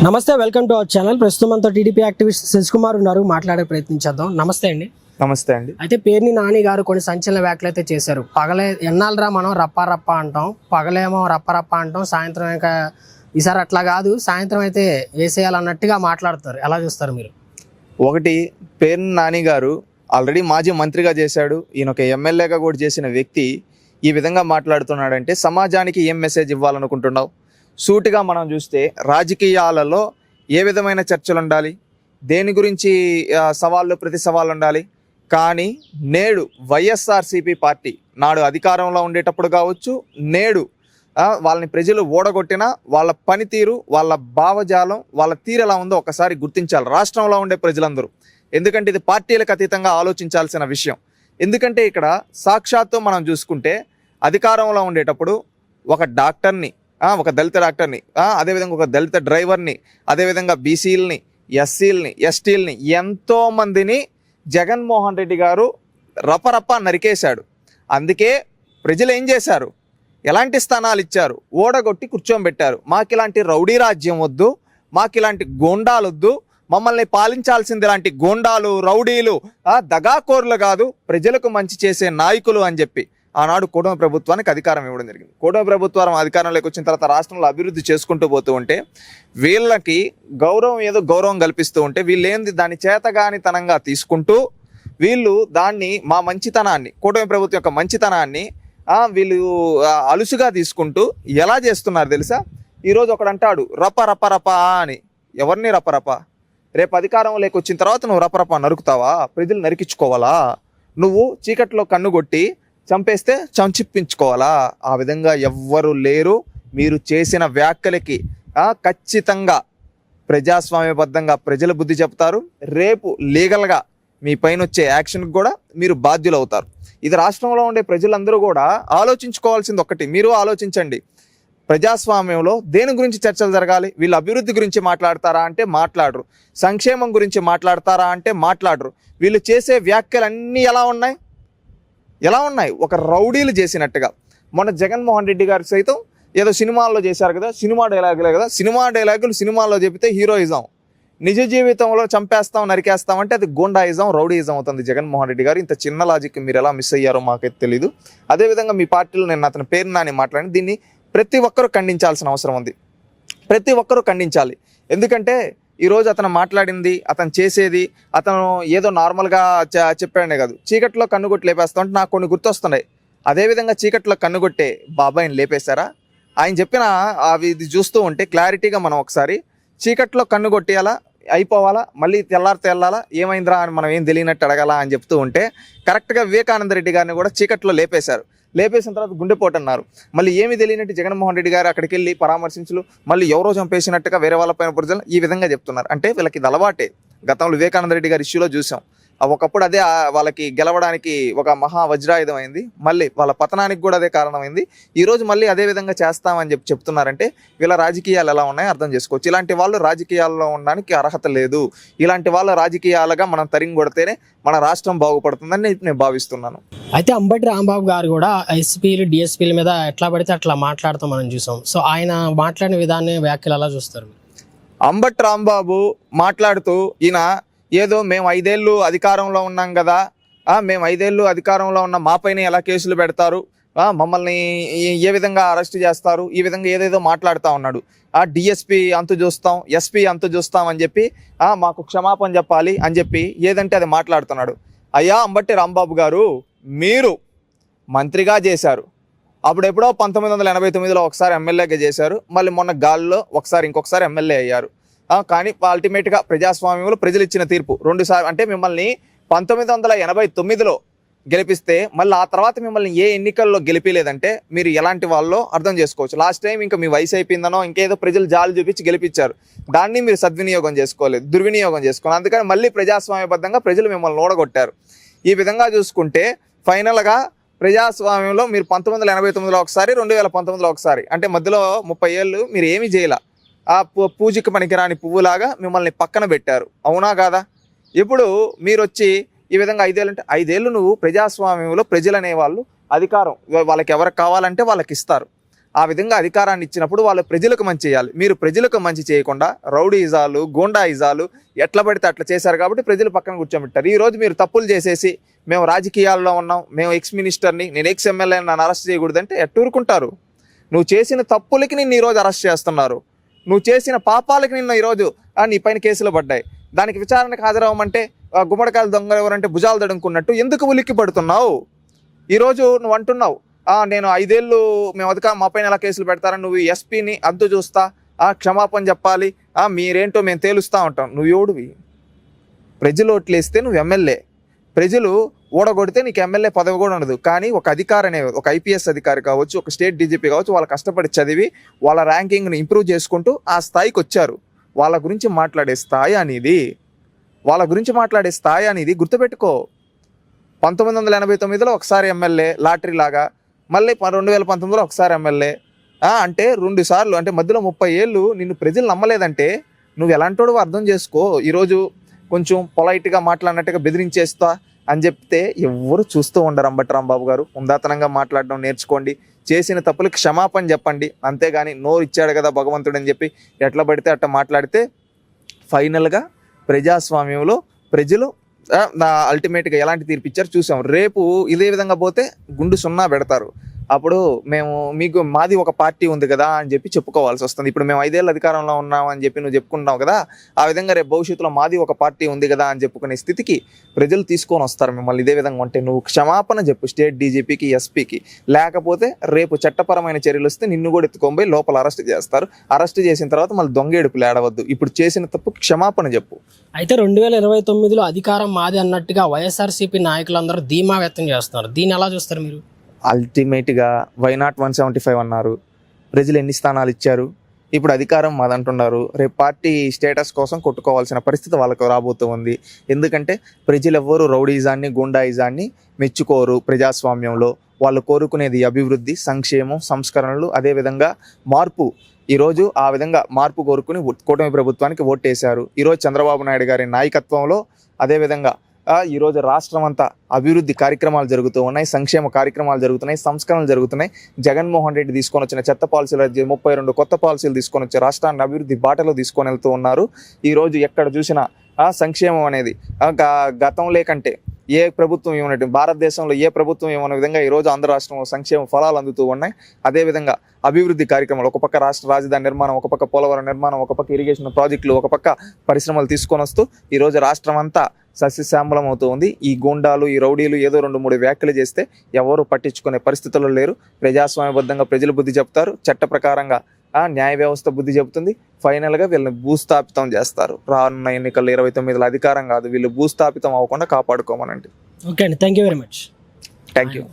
నమస్తే, welcome to our channel. ప్రస్తుతం అంతా టీడీపీ యాక్టివిస్ట్ శశి కుమార్ ఉన్నారు, మాట్లాడే ప్రయత్నించేద్దాం. నమస్తే అండి. నమస్తే అండి. అయితే పేర్ని నాని గారు కొన్ని సంచలన వ్యాఖ్యలు అయితే చేశారు. పగలే ఎన్నాళ్ళరా మనం రప్ప అంటాం, పగలేమో రప్ప అంటాం, సాయంత్రం ఇంకా ఈసారి అట్లా కాదు, సాయంత్రం అయితే వేసేయాలన్నట్టుగా మాట్లాడతారు. ఎలా చూస్తారు మీరు? ఒకటి, పేర్ని నాని గారు ఆల్రెడీ మాజీ మంత్రిగా చేశాడు. ఈయన ఒక ఎమ్మెల్యేగా కూడా చేసిన వ్యక్తి ఈ విధంగా మాట్లాడుతున్నాడంటే సమాజానికి ఏం మెసేజ్ ఇవ్వాలనుకుంటున్నావు? సూటిగా మనం చూస్తే రాజకీయాలలో ఏ విధమైన చర్చలు ఉండాలి, దేని గురించి సవాళ్ళు ప్రతి సవాళ్ళు ఉండాలి. కానీ నేడు వైఎస్ఆర్సీపీ పార్టీ నాడు అధికారంలో ఉండేటప్పుడు కావచ్చు, నేడు వాళ్ళని ప్రజలు ఓడగొట్టిన వాళ్ళ పనితీరు, వాళ్ళ భావజాలం, వాళ్ళ తీరు ఎలా ఉందో ఒకసారి గుర్తించాలి రాష్ట్రంలో ఉండే ప్రజలందరూ. ఎందుకంటే ఇది పార్టీలకు అతీతంగా ఆలోచించాల్సిన విషయం. ఎందుకంటే ఇక్కడ సాక్షాత్తు మనం చూసుకుంటే అధికారంలో ఉండేటప్పుడు ఒక డాక్టర్ని, ఒక దళిత డాక్టర్ని, అదేవిధంగా ఒక దళిత డ్రైవర్ని, అదేవిధంగా బీసీలని, ఎస్సీలని, ఎస్టీలని ఎంతోమందిని జగన్మోహన్ రెడ్డి గారు రపరప నరికేశాడు. అందుకే ప్రజలు ఏం చేశారు, ఎలాంటి స్థానాలు ఇచ్చారు, ఓడగొట్టి కూర్చోబెట్టారు. మాకు ఇలాంటి రౌడీ రాజ్యం వద్దు, మాకు ఇలాంటి గోండాలు వద్దు, మమ్మల్ని పాలించాల్సింది ఇలాంటి గోండాలు, రౌడీలు, దగాకోర్లు కాదు, ప్రజలకు మంచి చేసే నాయకులు అని చెప్పి ఆనాడు కూటమి ప్రభుత్వానికి అధికారం ఇవ్వడం జరిగింది. కూటమి ప్రభుత్వం అధికారంలోకి వచ్చిన తర్వాత రాష్ట్రంలో అభివృద్ధి చేసుకుంటూ పోతూ ఉంటే వీళ్ళకి గౌరవం కల్పిస్తూ ఉంటే వీళ్ళేంది దాన్ని చేతగానితనంగా తీసుకుంటూ వీళ్ళు దాన్ని మా మంచితనాన్ని, కూటమి ప్రభుత్వం యొక్క మంచితనాన్ని వీళ్ళు అలుసుగా తీసుకుంటూ ఎలా చేస్తున్నారు తెలుసా? ఈరోజు ఒకడు అంటాడు రప అని. ఎవరిని రపరప? రేపు అధికారంలోకి వచ్చిన తర్వాత నువ్వు రపరప నరుకుతావా? ప్రజలు నరికించుకోవాలా? నువ్వు చీకట్లో కన్నుగొట్టి చంపేస్తే చంచిప్పించుకోవాలా? ఆ విధంగా ఎవ్వరు లేరు. మీరు చేసిన వ్యాఖ్యలకి ఖచ్చితంగా ప్రజాస్వామ్యబద్ధంగా ప్రజలు బుద్ధి చెప్తారు. రేపు లీగల్గా మీ పైన వచ్చే యాక్షన్కి కూడా మీరు బాధ్యులు అవుతారు. ఇది రాష్ట్రంలో ఉండే ప్రజలందరూ కూడా ఆలోచించుకోవాల్సింది ఒక్కటి. మీరు ఆలోచించండి, ప్రజాస్వామ్యంలో దేని గురించి చర్చలు జరగాలి? వీళ్ళు అభివృద్ధి గురించి మాట్లాడతారా అంటే మాట్లాడరు, సంక్షేమం గురించి మాట్లాడతారా అంటే మాట్లాడరు. వీళ్ళు చేసే వ్యాఖ్యలు అన్నీ ఎలా ఉన్నాయి? ఒక రౌడీలు చేసినట్టుగా. మొన్న జగన్మోహన్ రెడ్డి గారు సైతం ఏదో సినిమాల్లో చేశారు కదా, సినిమా డైలాగులే కదా, సినిమా డైలాగులు సినిమాల్లో చెబితే హీరోయిజం, నిజ జీవితంలో చంపేస్తాం నరికేస్తాం అంటే అది గోండాయిజం, రౌడీయిజం అవుతుంది. జగన్మోహన్ రెడ్డి గారు ఇంత చిన్న లాజిక్ మీరు ఎలా మిస్ అయ్యారో మాకైతే తెలీదు. అదేవిధంగా మీ పార్టీలో నేను అతని పేరు నాని మాట్లాడి దీన్ని ప్రతి ఒక్కరూ ఖండించాల్సిన అవసరం ఉంది. ప్రతి ఒక్కరూ ఖండించాలి. ఎందుకంటే ఈరోజు అతను మాట్లాడింది, అతను చేసేది, అతను ఏదో నార్మల్గా చెప్పాడనే కాదు. చీకట్లో కన్నుగొట్టి లేపేస్తా అంటే నాకు కొన్ని గుర్తొస్తున్నాయి. అదేవిధంగా చీకట్లో కన్నుగొట్టే బాబాయిని లేపేశారా? ఆయన చెప్పిన ఇది చూస్తూ ఉంటే క్లారిటీగా మనం ఒకసారి చీకట్లో కన్నుగొట్టేయాలా, అయిపోవాలా, మళ్ళీ తెల్లారితే వెళ్ళాలా, ఏమైందిరా అని మనం ఏం తెలియనట్టు అడగాల అని చెప్తూ ఉంటే కరెక్ట్గా వివేకానంద రెడ్డి గారిని కూడా చీకట్లో లేపేశారు. లేపేసిన తర్వాత గుండెపోటు అన్నారు. మళ్ళీ ఏమి తెలియనట్టు జగన్మోహన్ రెడ్డి గారు అక్కడికి వెళ్ళి పరామర్శించులు మళ్ళీ ఎవరో చంపేసినట్టుగా వేరే వాళ్ళపైన ప్రజలు ఈ విధంగా చెప్తున్నారు. అంటే వీళ్ళకి ఇది అలవాటే. గతంలో వివేకానంద రెడ్డి గారి ఇష్యూలో చూసాం. ఒకప్పుడు అదే వాళ్ళకి గెలవడానికి ఒక మహా వజ్రాయుధం అయింది, మళ్ళీ వాళ్ళ పతనానికి కూడా అదే కారణమైంది. ఈరోజు మళ్ళీ అదే విధంగా చేస్తామని చెప్తున్నారంటే వీళ్ళ రాజకీయాలు ఎలా ఉన్నాయో అర్థం చేసుకోవచ్చు. ఇలాంటి వాళ్ళు రాజకీయాల్లో ఉండడానికి అర్హత లేదు. ఇలాంటి వాళ్ళ రాజకీయాలుగా మనం తరిగి కొడితేనే మన రాష్ట్రం బాగుపడుతుందని నేను భావిస్తున్నాను. అయితే అంబటి రాంబాబు గారు కూడా ఎస్పీలు డిఎస్పీల మీద ఎట్లా పడితే అట్లా మాట్లాడుతూ మనం చూసాం. సో ఆయన మాట్లాడిన విధాన్ని వ్యాఖ్యలు ఎలా చూస్తారు? అంబటి రాంబాబు మాట్లాడుతూ ఈయన ఏదో మేము 5 ఏళ్ళు అధికారంలో ఉన్నాం కదా, మేము 5 ఏళ్ళు అధికారంలో ఉన్న మా పైన ఎలా కేసులు పెడతారు, మమ్మల్ని ఏ విధంగా అరెస్ట్ చేస్తారు, ఈ విధంగా ఏదేదో మాట్లాడుతూ ఉన్నాడు. డిఎస్పీ అంతు చూస్తాం, ఎస్పీ అంతు చూస్తాం అని చెప్పి మాకు క్షమాపణ చెప్పాలి అని చెప్పి ఏదంటే అది మాట్లాడుతున్నాడు. అయ్యా అంబటి రాంబాబు గారు, మీరు మంత్రిగా చేశారు. అప్పుడెప్పుడో 1989లో ఒకసారి ఎమ్మెల్యేగా చేశారు. మళ్ళీ మొన్న గాల్లో ఇంకొకసారి ఎమ్మెల్యే అయ్యారు. కానీ అల్టిమేట్గా ప్రజాస్వామ్యంలో ప్రజలు ఇచ్చిన తీర్పు 2 సార్లు, అంటే మిమ్మల్ని 1989లో గెలిపిస్తే మళ్ళీ ఆ తర్వాత మిమ్మల్ని ఏ ఎన్నికల్లో గెలిపిలేదంటే మీరు ఎలాంటి వాళ్ళో అర్థం చేసుకోవచ్చు. లాస్ట్ టైం ఇంకా మీ వయసు అయిపోయిందనో ఇంకేదో ప్రజలు జాలి చూపించి గెలిపించారు. దాన్ని మీరు సద్వినియోగం చేసుకోలేదు, దుర్వినియోగం చేసుకోవాలి. అందుకని మళ్ళీ ప్రజాస్వామ్యబద్ధంగా ప్రజలు మిమ్మల్ని ఓడగొట్టారు. ఈ విధంగా చూసుకుంటే ఫైనల్గా ప్రజాస్వామ్యంలో మీరు 1989లో ఒకసారి, 2019లో ఒకసారి, అంటే మధ్యలో 30 ఏళ్ళు మీరు ఏమీ చేయాల. పూజకి పనికిరాని పువ్వులాగా మిమ్మల్ని పక్కన పెట్టారు. అవునా కాదా? ఇప్పుడు మీరు వచ్చి ఈ విధంగా 5 ఏళ్ళు అంటే 5 ఏళ్ళు నువ్వు ప్రజాస్వామ్యంలో ప్రజలు అనేవాళ్ళు అధికారం వాళ్ళకి ఎవరికి కావాలంటే వాళ్ళకి ఇస్తారు. ఆ విధంగా అధికారాన్ని ఇచ్చినప్పుడు వాళ్ళు ప్రజలకు మంచి చేయాలి. మీరు ప్రజలకు మంచి చేయకుండా రౌడీయిజాలు, గూండాయిజాలు ఎట్లా పడితే అట్లా చేశారు కాబట్టి ప్రజలు పక్కన కూర్చోబెట్టారు. ఈ రోజు మీరు తప్పులు చేసేసి మేము రాజకీయాల్లో ఉన్నాం, మేము ఎక్స్ మినిస్టర్ని, నేను ఎక్స్ ఎమ్మెల్యే నన్ను అరెస్ట్ చేయకూడదంటే ఎట్టూరుకుంటారు? నువ్వు చేసిన తప్పులకి నిన్ను ఈరోజు అరెస్ట్ చేస్తున్నారు. నువ్వు చేసిన పాపాలకి నిన్ను ఈరోజు నీ పైన కేసులు పడ్డాయి. దానికి విచారణకు హాజరవ్వమంటే గుమ్మడికాయలు దొంగలు ఎవరంటే భుజాలు దడుకున్నట్టు ఎందుకు ఉలిక్కి పడుతున్నావు? ఈరోజు నువ్వు అంటున్నావు నేను 5 ఏళ్ళు మేము మా పైన ఎలా కేసులు పెడతారని. నువ్వు ఎస్పీని అద్దు చూస్తా, క్షమాపణ చెప్పాలి, మీరేంటో మేము తేలుస్తూ ఉంటాం. నువ్వు ఎవడివి? ప్రజలు ఓట్లేస్తే నువ్వు ఎమ్మెల్యే, ప్రజలు ఓడగొడితే నీకు ఎమ్మెల్యే పదవి కూడా ఉండదు. కానీ ఒక అధికారి అనే ఒక ఐపీఎస్ అధికారి కావచ్చు, ఒక స్టేట్ డీజీపీ కావచ్చు, వాళ్ళు కష్టపడి చదివి వాళ్ళ ర్యాంకింగ్ని ఇంప్రూవ్ చేసుకుంటూ ఆ స్థాయికి వచ్చారు. వాళ్ళ గురించి మాట్లాడే స్థాయి అనేది గుర్తుపెట్టుకో. 1989లో ఒకసారి ఎమ్మెల్యే లాటరీ లాగా, మళ్ళీ 2019లో ఒకసారి ఎమ్మెల్యే, అంటే 2 సార్లు, అంటే మధ్యలో 30 ఏళ్ళు నిన్ను ప్రజలు నమ్మలేదంటే నువ్వు ఎలాంటోడు అర్థం చేసుకో. ఈరోజు కొంచెం పొలైట్గా మాట్లాడినట్టుగా బెదిరించేస్తా అని చెప్తే ఎవరు చూస్తూ ఉండరు. అంబటి రాంబాబు గారు, ఉందాతనంగా మాట్లాడడం నేర్చుకోండి. చేసిన తప్పులకు క్షమాపణ చెప్పండి. అంతేగాని నోరు ఇచ్చాడు కదా భగవంతుడు అని చెప్పి ఎట్లా పడితే అట్లా మాట్లాడితే ఫైనల్గా ప్రజాస్వామ్యంలో ప్రజలు అల్టిమేట్గా ఎలాంటి తీర్పు ఇచ్చారు చూసాం. రేపు ఇదే విధంగా పోతే గుండు 0 పెడతారు. అప్పుడు మీకు మాది ఒక పార్టీ ఉంది కదా అని చెప్పి చెప్పుకోవాల్సి వస్తుంది. ఇప్పుడు మేము 5 ఏళ్ళ అధికారంలో ఉన్నాం అని చెప్పి నువ్వు చెప్పుకుంటున్నావు కదా, ఆ విధంగా రేపు భవిష్యత్తులో మాది ఒక పార్టీ ఉంది కదా అని చెప్పుకునే స్థితికి ప్రజలు తీసుకొని వస్తారు మిమ్మల్ని. ఇదే విధంగా ఉంటే నువ్వు క్షమాపణ చెప్పు స్టేట్ డీజీపీకి, ఎస్పీకి. లేకపోతే రేపు చట్టపరమైన చర్యలు వస్తే నిన్ను కూడా ఎత్తుకొని లోపల అరెస్ట్ చేస్తారు. అరెస్ట్ చేసిన తర్వాత మళ్ళీ దొంగేడుపులు ఏడవద్దు. ఇప్పుడు చేసిన తప్పు క్షమాపణ చెప్పు. అయితే 2029లో అధికారం మాది అన్నట్టుగా వైఎస్ఆర్సీపీ నాయకులందరూ ధీమా వ్యక్తం చేస్తున్నారు. దీన్ని ఎలా చూస్తారు మీరు? అల్టిమేట్గా వై నాట్ 175 అన్నారు. ప్రజలు ఎన్ని స్థానాలు ఇచ్చారు? ఇప్పుడు అధికారం మాదంటున్నారు. రేపు పార్టీ స్టేటస్ కోసం కొట్టుకోవాల్సిన పరిస్థితి వాళ్ళకు రాబోతూ ఉంది. ఎందుకంటే ప్రజలు ఎవ్వరూ రౌడీజాన్ని, గుండాయిజాన్ని మెచ్చుకోరు. ప్రజాస్వామ్యంలో వాళ్ళు కోరుకునేది అభివృద్ధి, సంక్షేమం, సంస్కరణలు, అదేవిధంగా మార్పు. ఈరోజు ఆ విధంగా మార్పు కోరుకుని కూటమి ప్రభుత్వానికి ఓటేశారు. ఈరోజు చంద్రబాబు నాయుడు గారి నాయకత్వంలో అదేవిధంగా ఈరోజు రాష్ట్రం అంతా అభివృద్ధి కార్యక్రమాలు జరుగుతూ ఉన్నాయి, సంక్షేమ కార్యక్రమాలు జరుగుతున్నాయి, సంస్కరణలు జరుగుతున్నాయి. జగన్మోహన్ రెడ్డి తీసుకొని వచ్చిన చెత్త పాలసీలు 32 కొత్త పాలసీలు తీసుకొని వచ్చి రాష్ట్రాన్ని అభివృద్ధి బాటలో తీసుకొని వెళ్తూ ఉన్నారు. ఈరోజు ఎక్కడ చూసినా సంక్షేమం అనేది గతంలో కంటే ఏ ప్రభుత్వం ఇవ్వనట్టు, భారతదేశంలో ఏ ప్రభుత్వం ఇవ్వని విధంగా ఈరోజు ఆంధ్ర రాష్ట్రంలో సంక్షేమ ఫలాలు అందుతూ ఉన్నాయి. అదేవిధంగా అభివృద్ధి కార్యక్రమాలు, ఒక పక్క రాష్ట్ర రాజధాని నిర్మాణం, ఒక పక్క పోలవరం నిర్మాణం, ఒక పక్క ఇరిగేషన్ ప్రాజెక్టులు, ఒక పక్క పరిశ్రమలు తీసుకొని వస్తూ ఈరోజు రాష్ట్రం అంతా సస్యశ్యామలం అవుతూ ఉంది. ఈ గూండాలు, ఈ రౌడీలు ఏదో 2-3 వ్యాఖ్యలు చేస్తే ఎవరు పట్టించుకునే పరిస్థితుల్లో లేరు. ప్రజాస్వామ్యబద్ధంగా ప్రజలు బుద్ధి చెప్తారు, చట్ట ప్రకారంగా న్యాయ వ్యవస్థ బుద్ధి చెబుతుంది. ఫైనల్గా వీళ్ళని భూస్థాపితం చేస్తారు. రానున్న ఎన్నికల్లో 29లో అధికారం కాదు, వీళ్ళు భూస్థాపితం అవ్వకుండా కాపాడుకోమనండి. ఓకే అండి, thank you very much. Thank you.